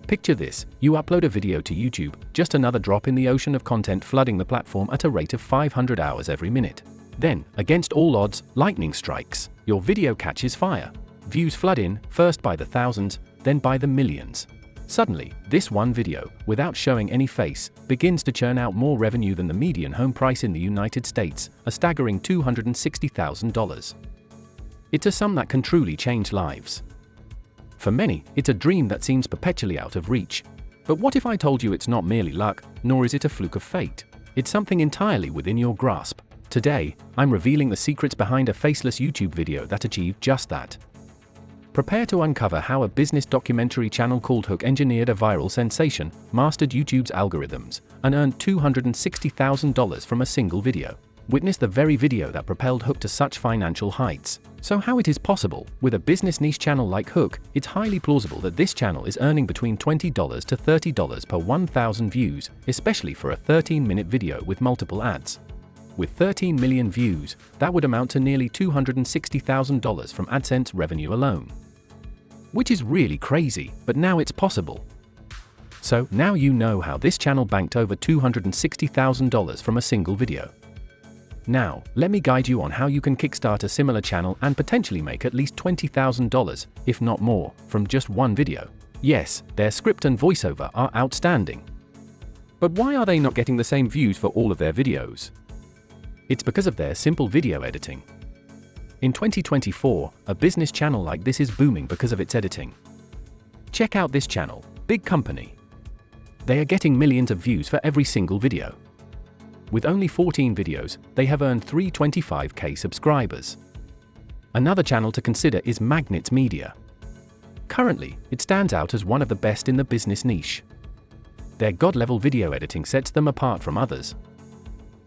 Picture this: you upload a video to YouTube, just another drop in the ocean of content flooding the platform at a rate of 500 hours every minute. Then, against all odds, lightning strikes. Your video catches fire. Views flood in, first by the thousands, then by the millions. Suddenly, this one video, without showing any face, begins to churn out more revenue than the median home price in the United States, a staggering $260,000. It's a sum that can truly change lives. For many, it's a dream that seems perpetually out of reach. But what if I told you it's not merely luck, nor is it a fluke of fate? It's something entirely within your grasp. Today, I'm revealing the secrets behind a faceless YouTube video that achieved just that. Prepare to uncover how a business documentary channel called Hook engineered a viral sensation, mastered YouTube's algorithms, and earned $260,000 from a single video. Witness the very video that propelled Hook to such financial heights. So how it is possible, with a business niche channel like Hook, it's highly plausible that this channel is earning between $20 to $30 per 1,000 views, especially for a 13-minute video with multiple ads. With 13 million views, that would amount to nearly $260,000 from AdSense revenue alone. Which is really crazy, but now it's possible. So, now you know how this channel banked over $260,000 from a single video. Now, let me guide you on how you can kickstart a similar channel and potentially make at least $20,000, if not more, from just one video. Yes, their script and voiceover are outstanding. But why are they not getting the same views for all of their videos? It's because of their simple video editing. In 2024, a business channel like this is booming because of its editing. Check out this channel, Big Company. They are getting millions of views for every single video. With only 14 videos, they have earned 325k subscribers. Another channel to consider is Magnets Media. Currently, it stands out as one of the best in the business niche. Their god-level video editing sets them apart from others.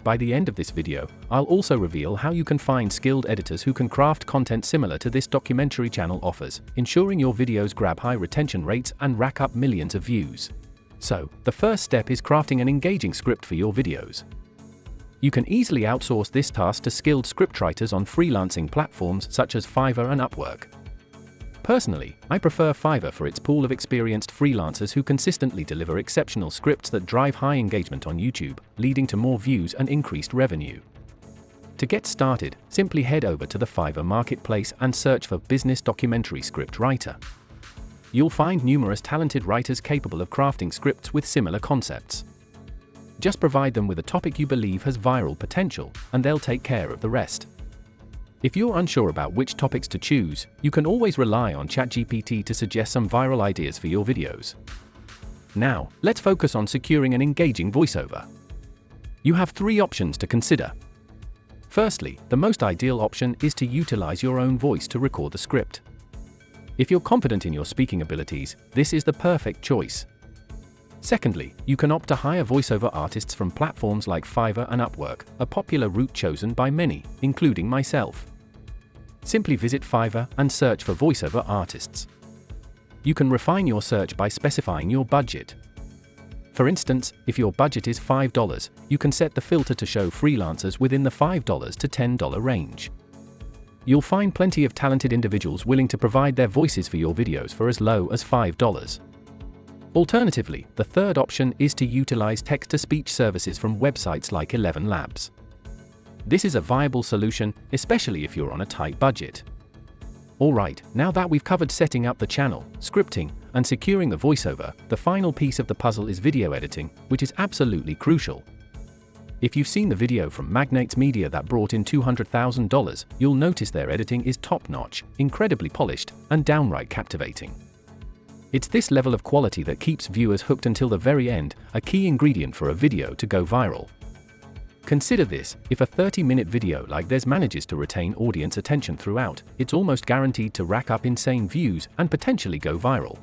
By the end of this video, I'll also reveal how you can find skilled editors who can craft content similar to this documentary channel offers, ensuring your videos grab high retention rates and rack up millions of views. So, the first step is crafting an engaging script for your videos. You can easily outsource this task to skilled scriptwriters on freelancing platforms such as Fiverr and Upwork. Personally, I prefer Fiverr for its pool of experienced freelancers who consistently deliver exceptional scripts that drive high engagement on YouTube, leading to more views and increased revenue. To get started, simply head over to the Fiverr marketplace and search for Business Documentary Script Writer. You'll find numerous talented writers capable of crafting scripts with similar concepts. Just provide them with a topic you believe has viral potential, and they'll take care of the rest. If you're unsure about which topics to choose, you can always rely on ChatGPT to suggest some viral ideas for your videos. Now, let's focus on securing an engaging voiceover. You have 3 options to consider. Firstly, the most ideal option is to utilize your own voice to record the script. If you're confident in your speaking abilities, this is the perfect choice. Secondly, you can opt to hire voiceover artists from platforms like Fiverr and Upwork, a popular route chosen by many, including myself. Simply visit Fiverr and search for voiceover artists. You can refine your search by specifying your budget. For instance, if your budget is $5, you can set the filter to show freelancers within the $5 to $10 range. You'll find plenty of talented individuals willing to provide their voices for your videos for as low as $5. Alternatively, the third option is to utilize text-to-speech services from websites like 11 Labs. This is a viable solution, especially if you're on a tight budget. Alright, now that we've covered setting up the channel, scripting, and securing the voiceover, the final piece of the puzzle is video editing, which is absolutely crucial. If you've seen the video from Magnets Media that brought in $200,000, you'll notice their editing is top-notch, incredibly polished, and downright captivating. It's this level of quality that keeps viewers hooked until the very end, a key ingredient for a video to go viral. Consider this: if a 30-minute video like this manages to retain audience attention throughout, it's almost guaranteed to rack up insane views and potentially go viral.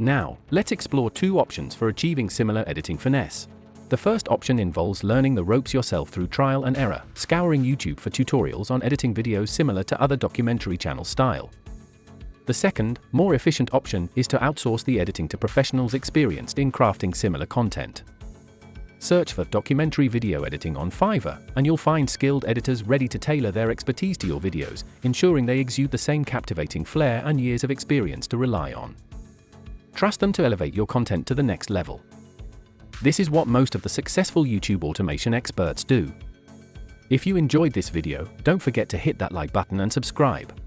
Now, let's explore 2 options for achieving similar editing finesse. The first option involves learning the ropes yourself through trial and error, scouring YouTube for tutorials on editing videos similar to other documentary channel style. The second, more efficient option is to outsource the editing to professionals experienced in crafting similar content. Search for documentary video editing on Fiverr, and you'll find skilled editors ready to tailor their expertise to your videos, ensuring they exude the same captivating flair and years of experience to rely on. Trust them to elevate your content to the next level. This is what most of the successful YouTube automation experts do. If you enjoyed this video, don't forget to hit that like button and subscribe.